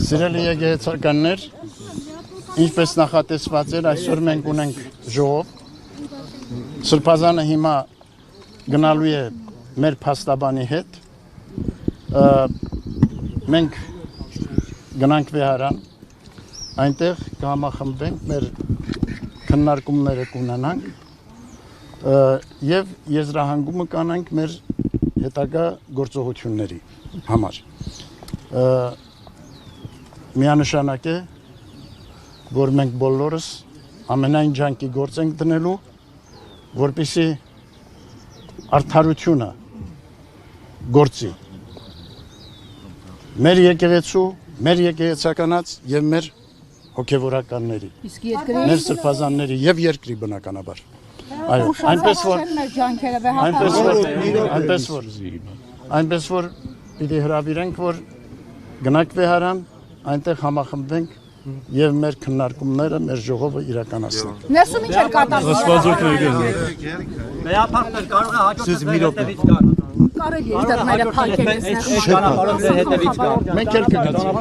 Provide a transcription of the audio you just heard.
Սիրելի եկեղեցականներ, ինչպես նախատեսված էր, այսօր մենք ունենք ժողով։ Սրբազանը հիմա գնալու է մեր փաստաբանի հետ։ Մենք գնանք վեհարան, այնտեղ կհամախմբենք, մեր քննարկումները կունենանք եւ եզրահանգումը կանենք մեր հետագա գործողությունների համար։ Միանշանակ է, որ մենք բոլորս ամենայն ջանքի գործ ենք դնելու, որպեսզի արդարությունը գործի մեր եկեղեցու, մեր եկեղեցականաց եւ մեր հոգեվորականների, մեր սրբազանների եւ երկրի բնականաբար։ Այո, այնպես որ պիտի հրավիրենք, որ գնանք վեհարան, այնտեղ համախմբենք եւ մեր քննարկումները, մեր ժողովը իրականացնենք։ Ներսում ինչ էր կատարվում։ Վերապահներ կարող է հաջորդել հետևից գալ։ Կարելի է դեռ փակել։ Մենք էլ կգացինք։